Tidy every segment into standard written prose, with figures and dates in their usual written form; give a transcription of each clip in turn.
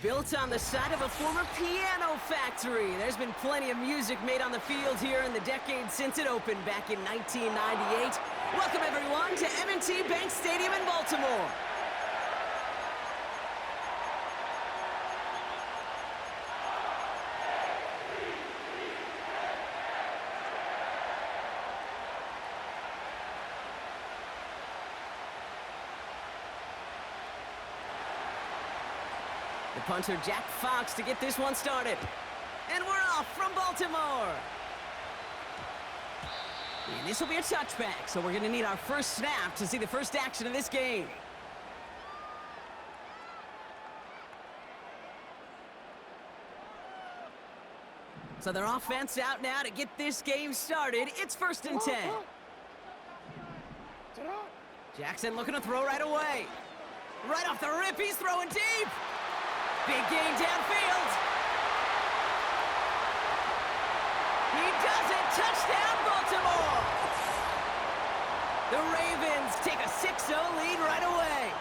Built on the side of a former piano factory, there's been plenty of music made on the field here in the decade since it opened back in 1998. Welcome everyone to M&T Bank Stadium in Baltimore. The punter, Jack Fox, to get this one started. And we're off from Baltimore. And this will be a touchback, so we're going to need our first snap to see the first action of this game. So their offense out now to get this game started. It's 1st and 10. Jackson looking to throw right away. Right off the rip, he's throwing deep. Big gain downfield. He does it. Touchdown, Baltimore. The Ravens take a 6-0 lead right away.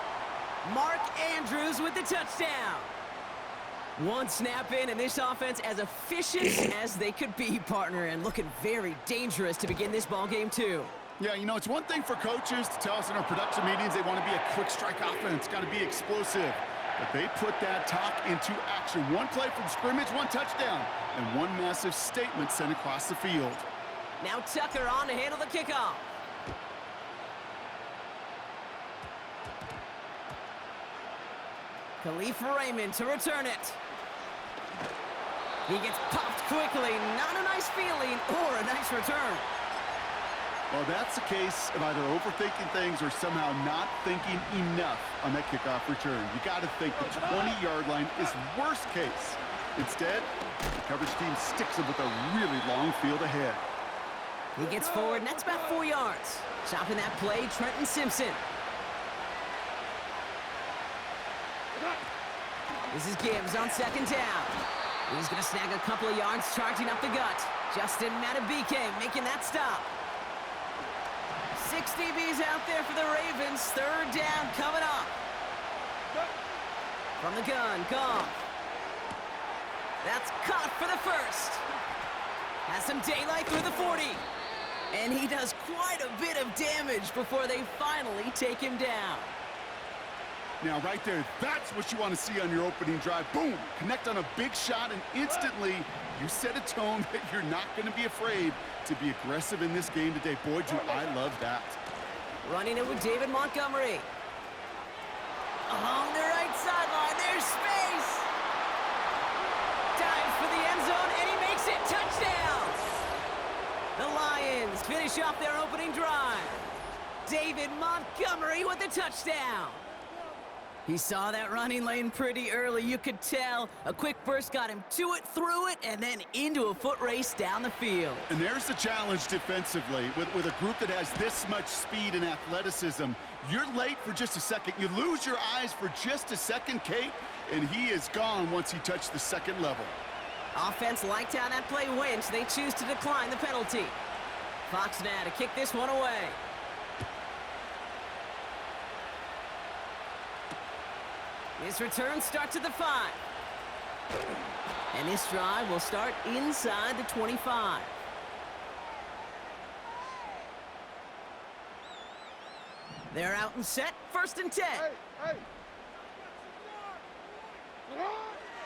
Mark Andrews with the touchdown. One snap in, and this offense as efficient as they could be, partner, and looking very dangerous to begin this ball game, too. Yeah, you know, it's one thing for coaches to tell us in our production meetings they want to be a quick strike offense, got to be explosive. But they put that talk into action. One play from scrimmage, one touchdown, and one massive statement sent across the field. Now Tucker on to handle the kickoff. Khalif Raymond to return it. He gets popped quickly. Not a nice feeling or a nice return. Well, that's the case of either overthinking things or somehow not thinking enough on that kickoff return. You got to think the 20-yard line is worst case. Instead, the coverage team sticks him with a really long field ahead. He gets forward, and that's about 4 yards. Chopping that play, Trenton Simpson. This is Gibbs on 2nd down. He's going to snag a couple of yards, charging up the gut. Justin Matabike making that stop. 6 DBs out there for the Ravens. 3rd down coming up. From the gun, Goff. That's caught for the first. Has some daylight through the 40. And he does quite a bit of damage before they finally take him down. Now, right there, that's what you want to see on your opening drive. Boom! Connect on a big shot, and instantly you set a tone that you're not going to be afraid to be aggressive in this game today. Boy, do I love that. Running it with David Montgomery. Along the right sideline, there's space. Dives for the end zone, and he makes it. Touchdown! The Lions finish off their opening drive. David Montgomery with the touchdown. He saw that running lane pretty early, you could tell. A quick burst got him to it, through it, and then into a foot race down the field. And there's the challenge defensively. With a group that has this much speed and athleticism, you're late for just a second. You lose your eyes for just a second, Kate, and he is gone once he touched the second level. Offense liked how that play went, so they choose to decline the penalty. Fox now to kick this one away. His return starts at the 5. And this drive will start inside the 25. They're out and set, 1st and 10. Hey.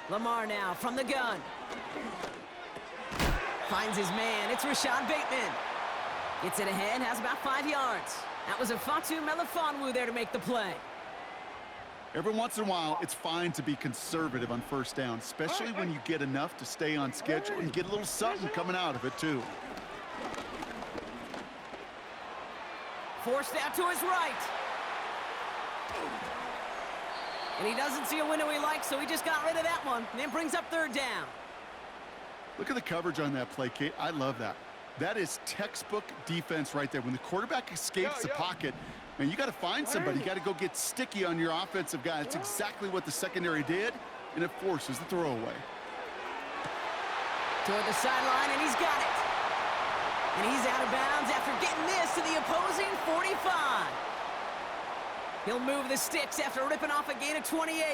Lamar now from the gun. Finds his man, it's Rashad Bateman. Gets it ahead, has about 5 yards. That was a Fatu Melifonwu there to make the play. Every once in a while, it's fine to be conservative on 1st down, especially when you get enough to stay on schedule and get a little something coming out of it, too. Forced out to his right. And he doesn't see a window he likes, so he just got rid of that one. And then brings up 3rd down. Look at the coverage on that play, Kate. I love that. That is textbook defense right there. When the quarterback escapes the pocket, man, you got to find somebody. You got to go get sticky on your offensive guy. That's exactly what the secondary did, and it forces the throwaway. Toward the sideline, and he's got it. And he's out of bounds after getting this to the opposing 45. He'll move the sticks after ripping off a gain of 28.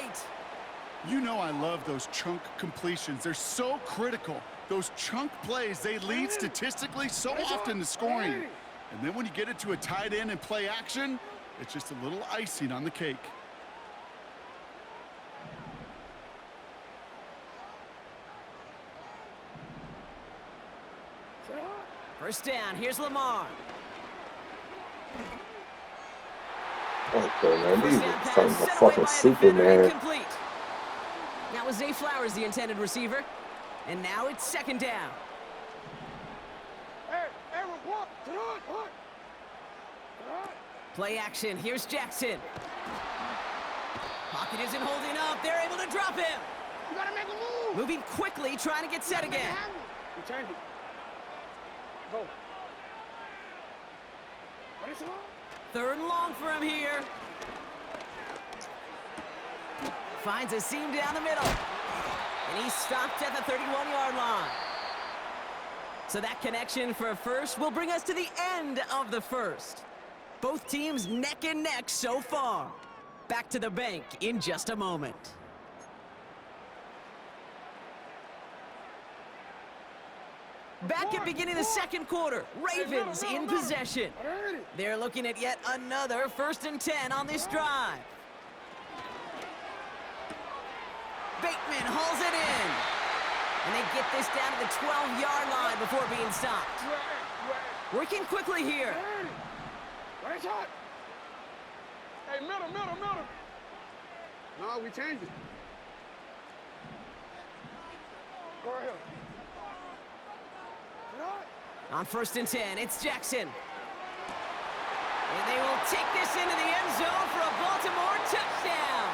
You know I love those chunk completions. They're so critical. Those chunk plays, they lead statistically so often to scoring. And then when you get into a tight end and play action, it's just a little icing on the cake. First down, here's Lamar. Okay, man, these are Pass some sent away fucking by a defender, Superman. incomplete. That was Zay Flowers, the intended receiver. And now it's second down. Play action, here's Jackson. Pocket isn't holding up, they're able to drop him. You gotta make a move. Moving quickly, trying to get set again. Return it. Go. What is it? Third and long for him here. Finds a seam down the middle. And he's stopped at the 31-yard line. So that connection for a first will bring us to the end of the first. Both teams neck and neck so far. Back to the bank in just a moment. Back at beginning of the second quarter, Ravens in possession. They're looking at yet another 1st and 10 on this drive. Bateman hauls it in. And they get this down to the 12-yard line before being stopped. Working quickly here. Right shot. Hey, middle. No, we changed it. Go ahead. On 1st and 10, it's Jackson. And they will take this into the end zone for a Baltimore touchdown.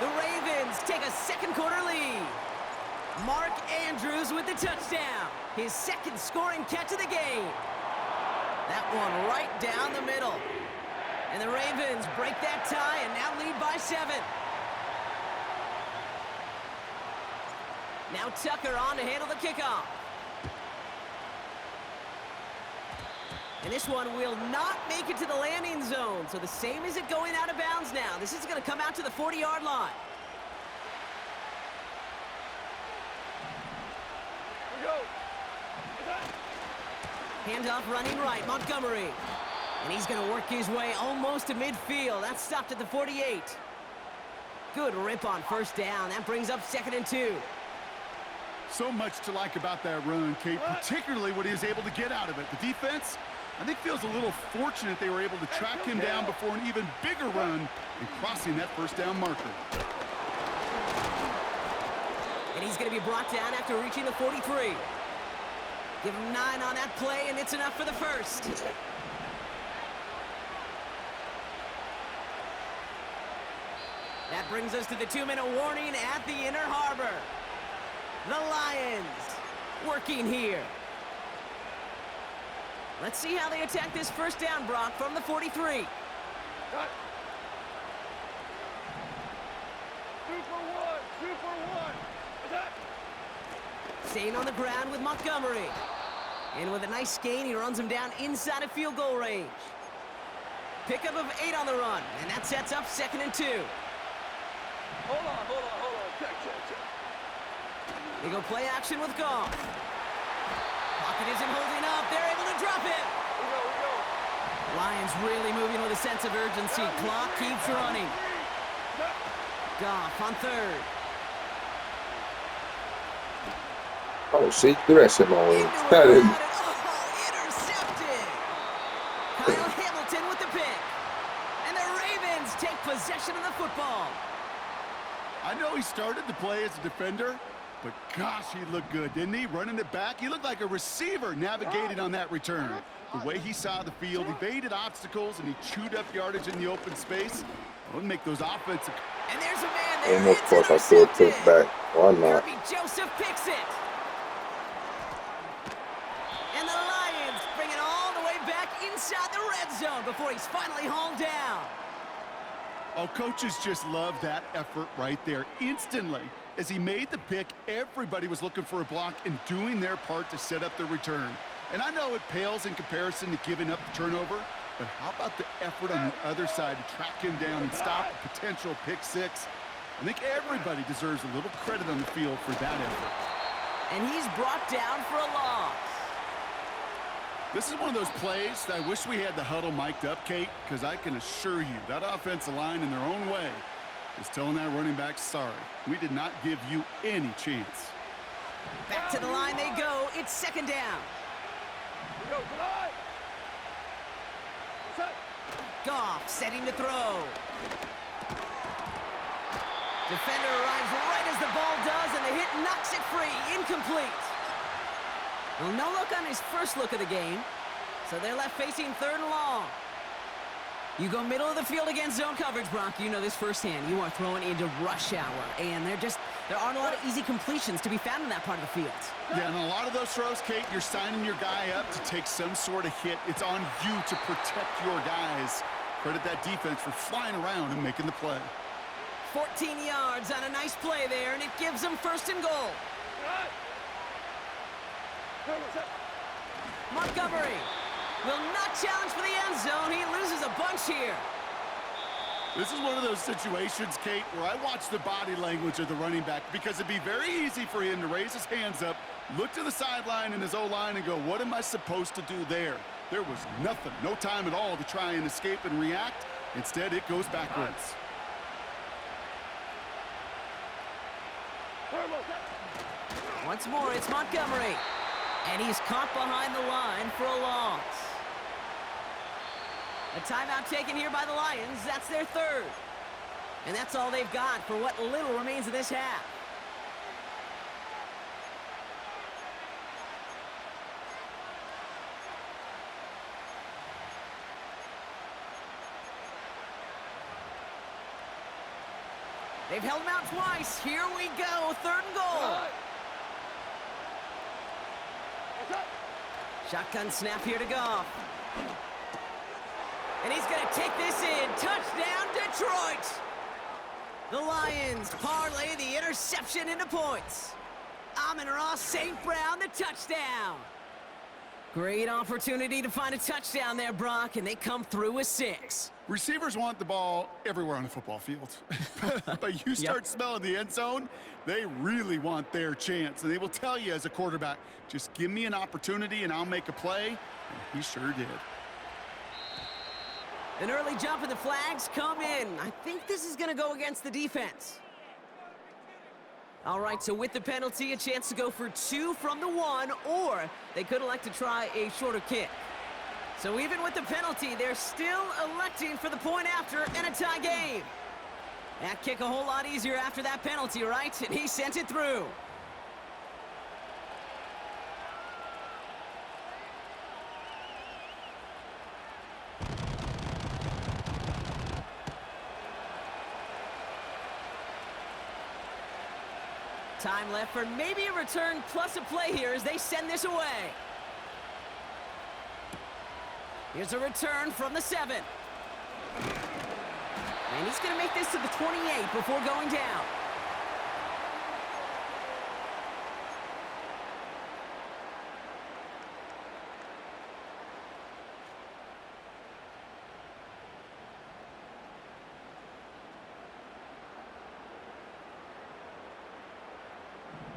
The Ravens take a second quarter lead. Mark Andrews with the touchdown. His second scoring catch of the game. That one right down the middle. And the Ravens break that tie and now lead by 7. Now Tucker on to handle the kickoff. And this one will not make it to the landing zone. So the same as it going out of bounds now. This is going to come out to the 40-yard line. Handoff running right, Montgomery. And he's going to work his way almost to midfield. That's stopped at the 48. Good rip on first down. That brings up 2nd and 2. So much to like about that run, Kate, particularly what he was able to get out of it. The defense, I think, feels a little fortunate they were able to track him down before an even bigger run and crossing that first down marker. And he's going to be brought down after reaching the 43. Give him 9 on that play, and it's enough for the first. That brings us to the 2-minute warning at the Inner Harbor. The Lions working here. Let's see how they attack this first down, Brock, from the 43. Cut. 2 for 1. Attack. Staying on the ground with Montgomery. And with a nice gain, he runs him down inside of field goal range. Pickup of 8 on the run, and that sets up 2nd and 2. Hold on. Check. They go play action with Goff. Pocket isn't holding up. They're able to drop it. We go. Lions really moving with a sense of urgency. Clock keeps running. Goff on 3rd. Oh, shit, the rest of my wings. Intercepted. Kyle Hamilton with the pick. And the Ravens take possession of the football. I know he started to play as a defender, but gosh, he looked good, didn't he? Running it back, he looked like a receiver navigating on that return. The way he saw the field, evaded obstacles, and he chewed up yardage in the open space. Wouldn't make those offensive. And there's a man there. And of course, I still took back. Why not? Kirby Joseph picks it. And the Lions bring it all the way back inside the red zone before he's finally hauled down. Oh, coaches just love that effort right there. Instantly, as he made the pick, everybody was looking for a block and doing their part to set up the return. And I know it pales in comparison to giving up the turnover, but how about the effort on the other side to track him down and stop a potential pick 6? I think everybody deserves a little credit on the field for that effort. And he's brought down for a loss. This is one of those plays that I wish we had the huddle mic'd up, Kate, because I can assure you that offensive line in their own way is telling that running back, sorry, we did not give you any chance. Back to the line they go. It's second down. We go to the line. Set. Goff setting to throw. Defender arrives right as the ball does, and the hit knocks it free. Incomplete. Well, no look on his first look of the game, so they're left facing third and long. You go middle of the field against zone coverage, Brock. You know this firsthand. You are throwing into rush hour, and there aren't a lot of easy completions to be found in that part of the field. Yeah, and a lot of those throws, Kate, you're signing your guy up to take some sort of hit. It's on you to protect your guys. Credit that defense for flying around and making the play. 14 yards on a nice play there, and it gives them first and goal. Right. Set. Montgomery will not challenge for the end zone. He loses a bunch here. This is one of those situations, Kate, where I watch the body language of the running back because it'd be very easy for him to raise his hands up, look to the sideline in his O-line and go, what am I supposed to do there? There was nothing, no time at all to try and escape and react. Instead, it goes backwards. Once more, it's Montgomery. And he's caught behind the line for a loss. A timeout taken here by the Lions. That's their third. And that's all they've got for what little remains of this half. They've held him out twice. Here we go. Third and goal. Shotgun snap here to Goff. And he's going to take this in. Touchdown, Detroit! The Lions parlay the interception into points. Amon-Ra St. Brown, the touchdown. Great opportunity to find a touchdown there, Brock, and they come through with 6. Receivers want the ball everywhere on the football field. But you start smelling the end zone, they really want their chance. And they will tell you as a quarterback, just give me an opportunity and I'll make a play. And he sure did. An early jump and the flags come in. I think this is going to go against the defense. All right, so with the penalty, a chance to go for 2 from the 1, or they could elect to try a shorter kick. So even with the penalty, they're still electing for the point after and a tie game. That kick a whole lot easier after that penalty, right? And he sent it through. Time left for maybe a return plus a play here as they send this away. Here's a return from the 7. And he's going to make this to the 28 before going down.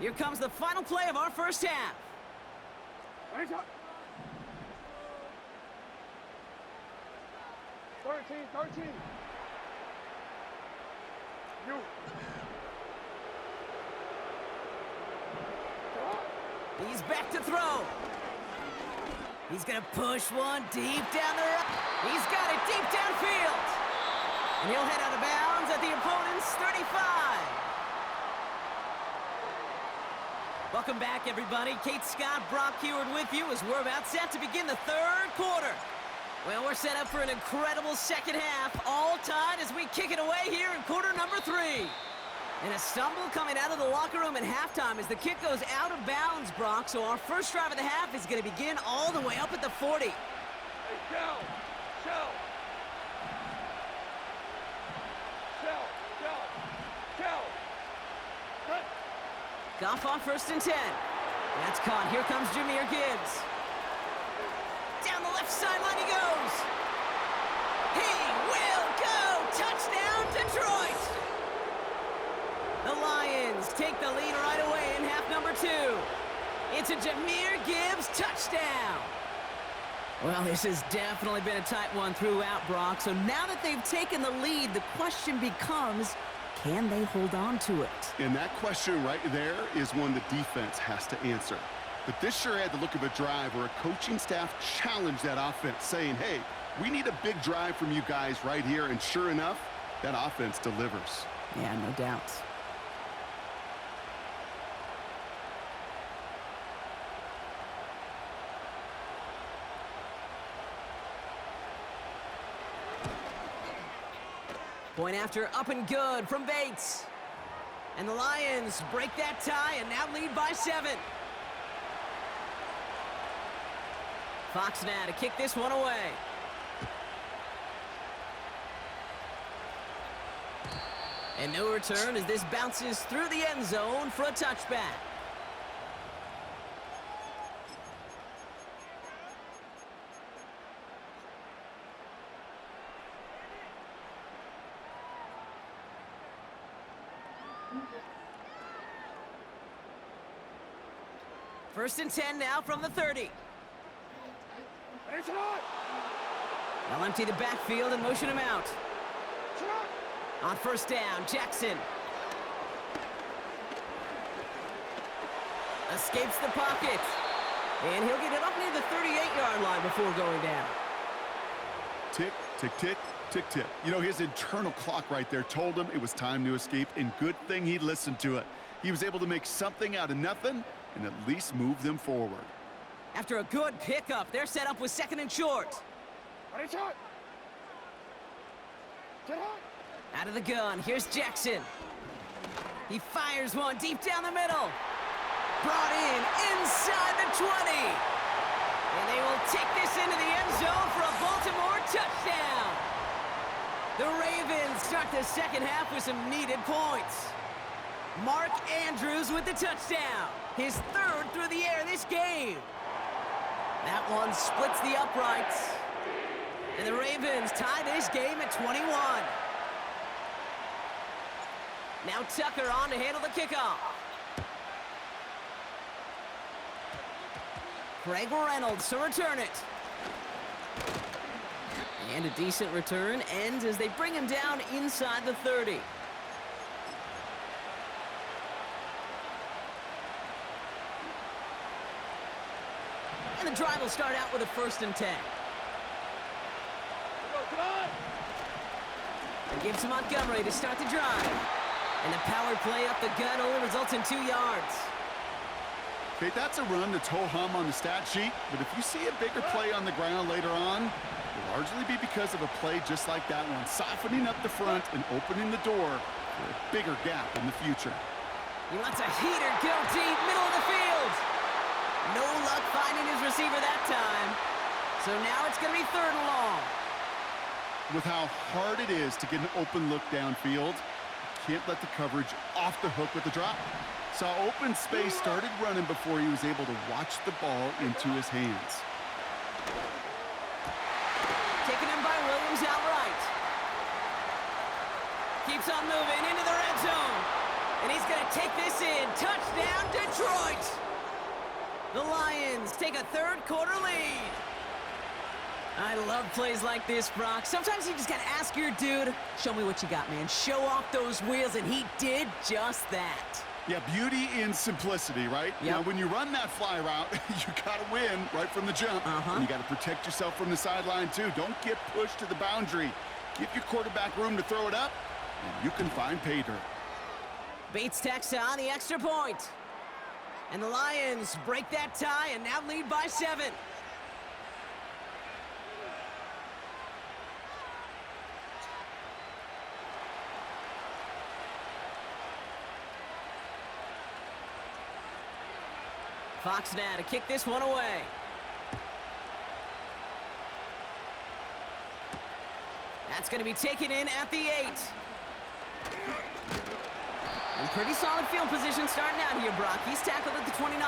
Here comes the final play of our first half. 13. You. He's back to throw. He's going to push one deep down the road. He's got it deep downfield. And he'll head out of bounds at the opponent's 35. Welcome back, everybody. Kate Scott, Brock Heward with you as we're about set to begin the third quarter. Well, we're set up for an incredible second half, all tied as we kick it away here in quarter number 3. And a stumble coming out of the locker room at halftime as the kick goes out of bounds, Brock. So our first drive of the half is going to begin all the way up at the 40. Hey, Shell. Cut. Goff on 1st and 10. That's caught. Here comes Jahmyr Gibbs. Down the left sideline he goes. He will go. Touchdown, Detroit. The Lions take the lead right away in half number 2. It's a Jahmyr Gibbs touchdown. Well, this has definitely been a tight one throughout, Brock. So now that they've taken the lead, the question becomes, can they hold on to it? And that question right there is one the defense has to answer. But this sure had the look of a drive where a coaching staff challenged that offense, saying, hey, we need a big drive from you guys right here. And sure enough, that offense delivers. Yeah, no doubt. Point after, up and good from Bates. And the Lions break that tie and now lead by 7. Fox now to kick this one away. And no return as this bounces through the end zone for a touchback. First and 10 now from the 30. It's not. They'll empty the backfield and motion him out. On first down, Jackson. Escapes the pocket. And he'll get it up near the 38-yard line before going down. Tick, tick, tick, tick, tick. You know, his internal clock right there told him it was time to escape, and good thing he listened to it. He was able to make something out of nothing and at least move them forward. After a good pickup, they're set up with second and short. Ready, shot. Get hot. Out of the gun, here's Jackson. He fires one deep down the middle. Brought in inside the 20. And they will take this into the end zone for a Baltimore touchdown. The Ravens start the second half with some needed points. Mark Andrews with the touchdown. His 3rd through the air this game. That one splits the uprights. And the Ravens tie this game at 21. Now Tucker on to handle the kickoff. Craig Reynolds to return it. And a decent return ends as they bring him down inside the 30. And the drive will start out with a 1st and 10. Come on. And gives to Montgomery to start the drive. And the power play up the gut only results in 2 yards. Okay, that's a run that's ho-hum on the stat sheet, but if you see a bigger play on the ground later on, it'll largely be because of a play just like that one, softening up the front and opening the door for a bigger gap in the future. He lets a heater go deep, middle of the field. No luck finding his receiver that time. So now it's going to be 3rd and long. With how hard it is to get an open look downfield, you can't let the coverage off the hook with the drop. Saw open space, started running before he was able to watch the ball into his hands. Taken in by Williams outright. Keeps on moving into the red zone. And he's going to take this in. Touchdown, Detroit! The Lions take a 3rd quarter lead. I love plays like this, Brock. Sometimes you just got to ask your dude, show me what you got, man. Show off those wheels, and he did just that. Yeah, beauty in simplicity, right? Yep. Now, when you run that fly route, you got to win right from the jump. And you got to protect yourself from the sideline, too. Don't get pushed to the boundary. Give your quarterback room to throw it up, and you can find pay dirt. Bates tacks on the extra point. And the Lions break that tie and now lead by 7. Fox now to kick this one away. That's going to be taken in at the 8. And pretty solid field position starting out here, Brock. He's tackled at the 29.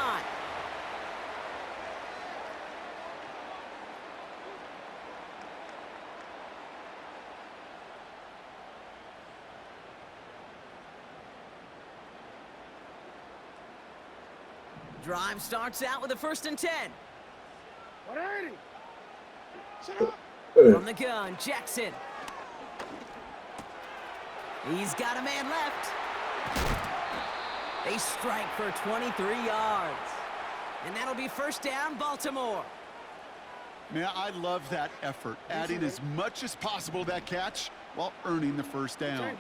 Drive starts out with a 1st and 10. 180. Set up. From the gun, Jackson. He's got a man left. They strike for 23 yards. And that'll be 1st down, Baltimore. Man, I love that effort, adding as much as possible to that catch while earning the 1st down.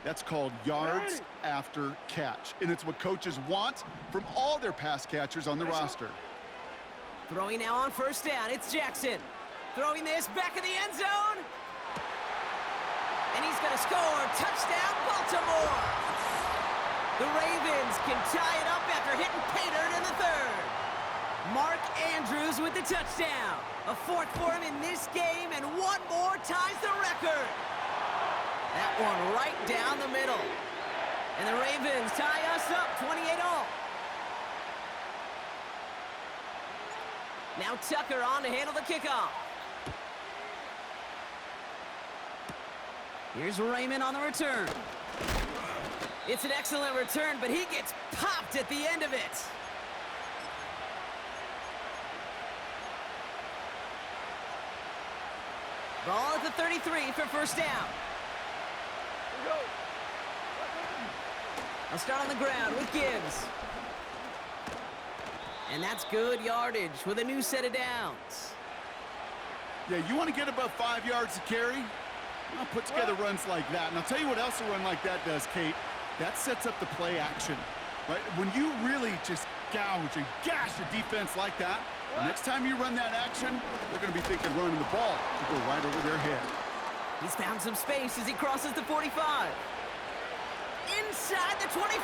That's called yards after catch, and it's what coaches want from all their pass catchers on the roster. Throwing now on 1st down, it's Jackson. Throwing this back in the end zone. And he's going to score. Touchdown, Baltimore. The Ravens can tie it up after hitting Payton in the 3rd. Mark Andrews with the touchdown. A 4th for him in this game, and one more ties the record. That one right down the middle. And the Ravens tie us up 28-all. Now Tucker on to handle the kickoff. Here's Raymond on the return. It's an excellent return, but he gets popped at the end of it. Ball at the 33 for 1st down. I'll start on the ground with Gibbs. And that's good yardage with a new set of downs. Yeah, you want to get above 5 yards to carry? Well, put together runs like that. And I'll tell you what else a run like that does, Kate. That sets up the play action, right? When you really just gouge and gash a defense like that, the next time you run that action, they're going to be thinking running the ball to go right over their head. He's found some space as he crosses the 45. Inside the 25.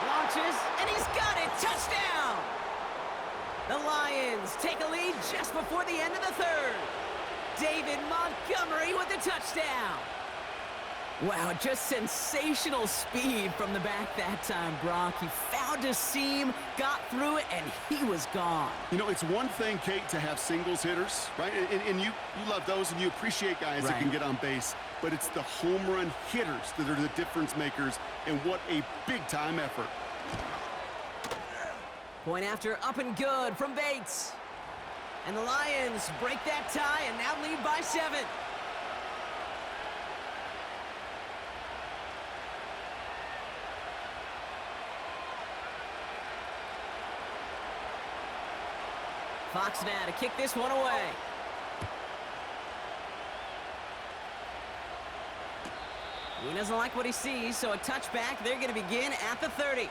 Launches, and he's got it. Touchdown! The Lions take a lead just before the end of the 3rd. David Montgomery with the touchdown. Wow, just sensational speed from the back that time, Brock. He found a seam, got through it, and he was gone. You know, it's one thing, Kate, to have singles hitters, right? And you love those, and you appreciate guys that can get on base. But it's the home run hitters that are the difference makers, and what a big-time effort. Point after up and good from Bates. And the Lions break that tie and now lead by 7. Fox now to kick this one away. He doesn't like what he sees, so a touchback. They're going to begin at the 30.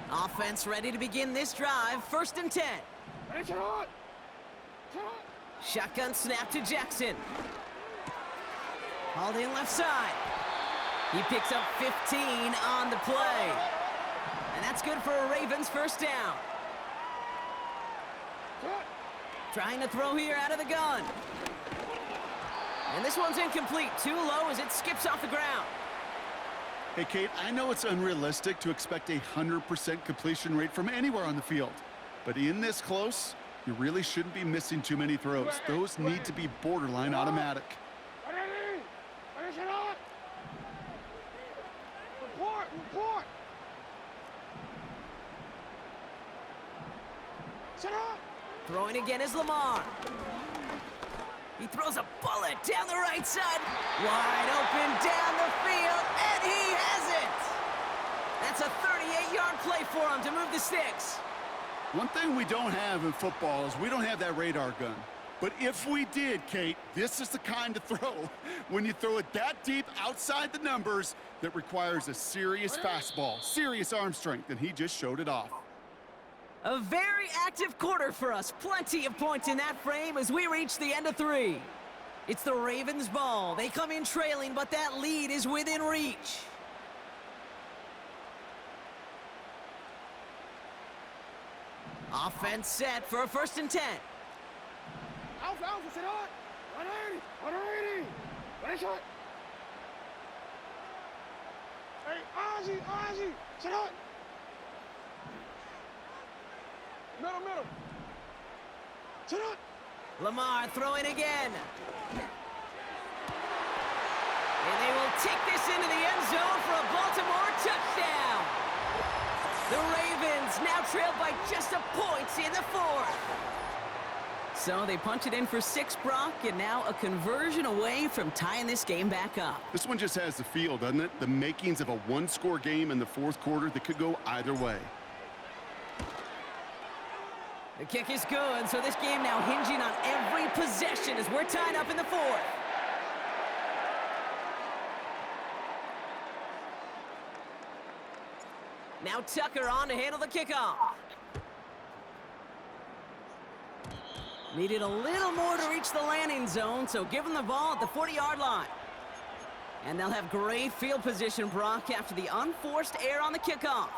Offense ready to begin this drive. 1st and 10. Shotgun snap to Jackson. Hauled in left side. He picks up 15 on the play. And that's good for a Ravens 1st down. Trying to throw here out of the gun. And this one's incomplete. Too low as it skips off the ground. Hey, Kate, I know it's unrealistic to expect a 100% completion rate from anywhere on the field. But in this close, you really shouldn't be missing too many throws. Those need to be borderline automatic. Report! Set up! Throwing again is Lamar. He throws a bullet down the right side. Wide open down the field, and he has it! That's a 38-yard play for him to move the sticks. One thing we don't have in football is we don't have that radar gun. But if we did, Kate, this is the kind of throw, when you throw it that deep outside the numbers, that requires a serious fastball, serious arm strength, and he just showed it off. A very active quarter for us. Plenty of points in that frame as we reach the end of 3. It's the Ravens' ball. They come in trailing, but that lead is within reach. Offense set for a 1st and 10. Alpha, set up! 180! Ready, shot! Hey, Ozzy, sit up. Middle. Sit up. Lamar throwing again. And they will take this into the end zone for a Baltimore touchdown. The Ravens now trail by just a point in the fourth. So they punch it in for 6, Brock, and now a conversion away from tying this game back up. This one just has the feel, doesn't it? The makings of a one-score game in the fourth quarter that could go either way. The kick is good, so this game now hinging on every possession as we're tied up in the fourth. Now Tucker on to handle the kickoff. Needed a little more to reach the landing zone, so give them the ball at the 40-yard line. And they'll have great field position, Brock, after the unforced error on the kickoff.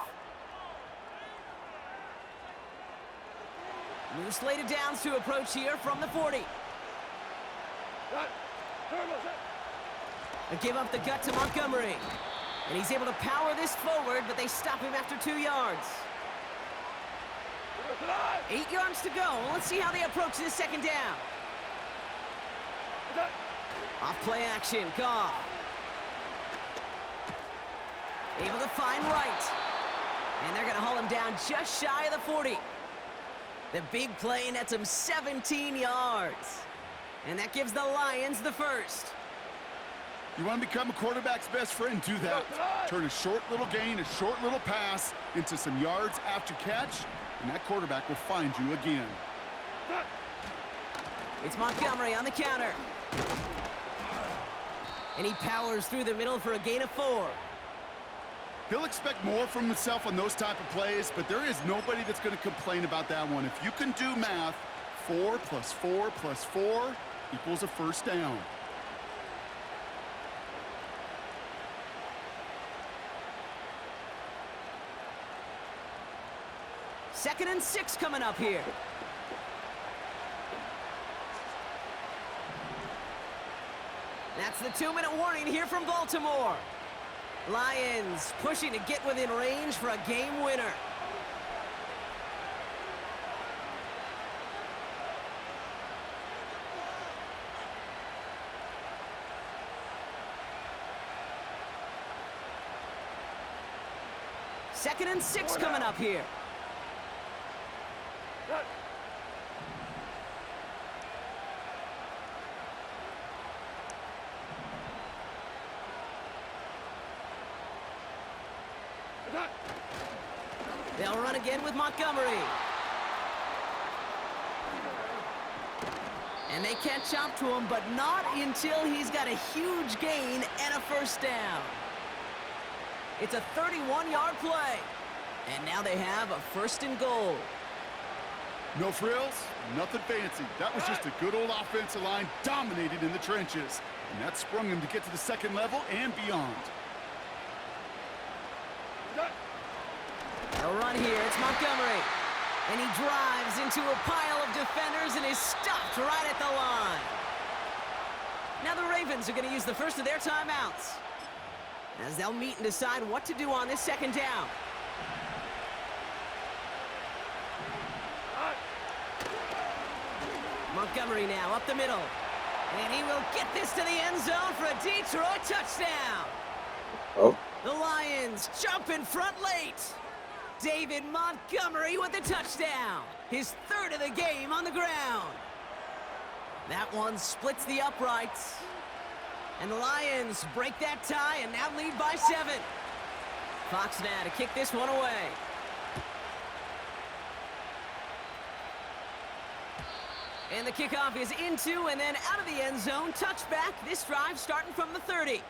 New slated downs to approach here from the 40. They give up the gut to Montgomery. And he's able to power this forward, but they stop him after 2 yards. 8 yards to go. Let's see how they approach this second down. Off play action, Goff. Able to find Wright. And they're going to haul him down just shy of the 40. The big play nets him 17 yards. And that gives the Lions the first. You want to become a quarterback's best friend, do that. Turn a short little gain, a short little pass into some yards after catch, and that quarterback will find you again. It's Montgomery on the counter. And he powers through the middle for a gain of 4. He'll expect more from himself on those type of plays, but there is nobody that's going to complain about that one. If you can do math, 4 plus 4 plus 4 equals a first down. Second and 6 coming up here. That's the 2-minute warning here from Baltimore. Lions pushing to get within range for a game winner. Second and 6 coming up here. They'll run again with Montgomery. And they catch up to him, but not until he's got a huge gain and a first down. It's a 31-yard play. And now they have a first and goal. No frills, nothing fancy. That was just a good old offensive line dominated in the trenches. And that sprung him to get to the second level and beyond. A run here, it's Montgomery. And he drives into a pile of defenders and is stopped right at the line. Now the Ravens are going to use the first of their timeouts, as they'll meet and decide what to do on this second down. Montgomery now up the middle. And he will get this to the end zone for a Detroit touchdown. Oh, The Lions jump in front late. David Montgomery with the touchdown. His third of the game on the ground. That one splits the uprights. And the Lions break that tie and now lead by 7. Fox now to kick this one away. And the kickoff is into and then out of the end zone. Touchback. This drive starting from the 30.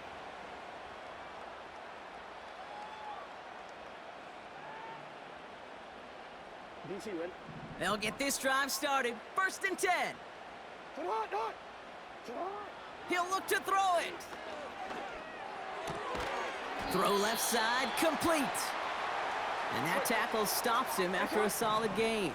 They'll get this drive started. First and 10. He'll look to throw it. Throw left side, complete. And that tackle stops him after a solid gain.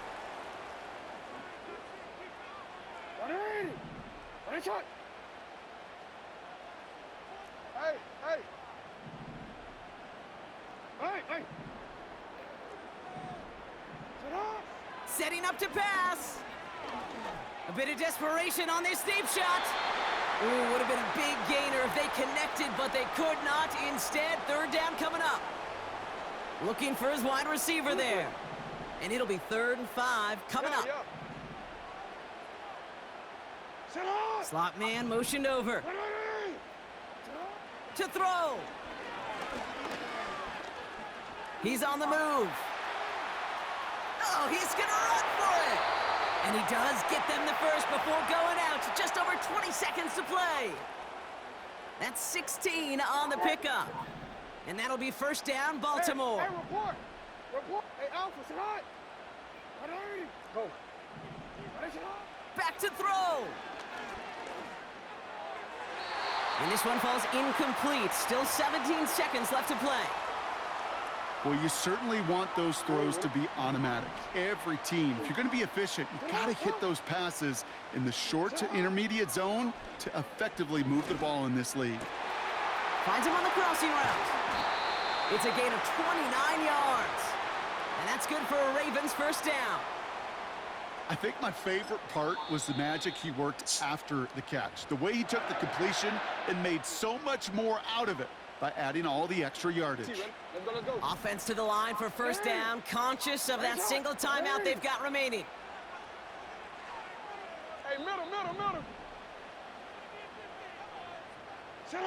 Hey, Hey. Sit up. Setting up to pass. A bit of desperation on this deep shot. Ooh, would have been a big gainer if they connected, but they could not. Instead, third down coming up. Looking for his wide receiver there. And it'll be 3rd and 5 coming up. Sit up. Slot man motioned over. Hey. To throw. He's on the move. Oh, he's going to run for it. And he does get them the first before going out. Just over 20 seconds to play. That's 16 on the pickup. And that'll be first down, Baltimore. Hey, report. Hey, Alpha, sit up. Go. Back to throw. And this one falls incomplete. Still 17 seconds left to play. Well, you certainly want those throws to be automatic. Every team, if you're going to be efficient, you've got to hit those passes in the short to intermediate zone to effectively move the ball in this league. Finds him on the crossing route. It's a gain of 29 yards. And that's good for a Ravens first down. I think my favorite part was the magic he worked after the catch. The way he took the completion and made so much more out of it by adding all the extra yardage. Let's go. Offense to the line for first down, conscious of that single timeout they've got remaining. Hey, middle. Sit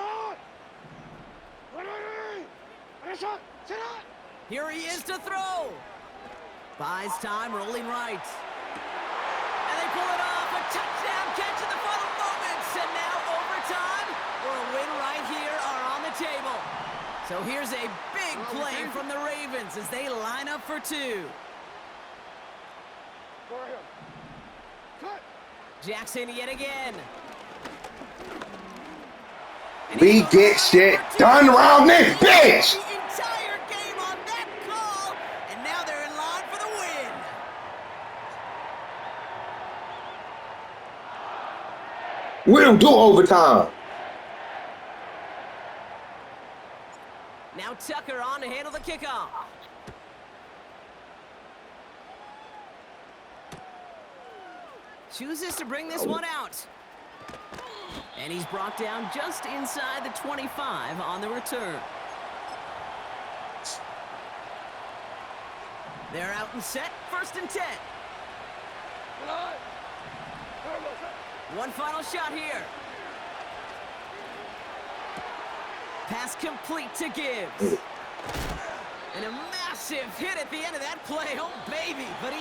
up. Sit up. Here he is to throw. Buys time, rolling right. And they pull it off. A touchdown catch in the final moments. And now overtime or a win right here are on the table. So here's a big play from the Ravens as they line up for 2. Go right here. Cut. Jackson yet again. And We get shit done around this bitch. The entire game on that call, and now they're in line for the win. We don't do overtime. Now Tucker on to handle the kickoff. Chooses to bring this one out. And he's brought down just inside the 25 on the return. They're out and set, 1st and 10. One final shot here. Pass complete to Gibbs. And a massive hit at the end of that play. Oh, baby. But he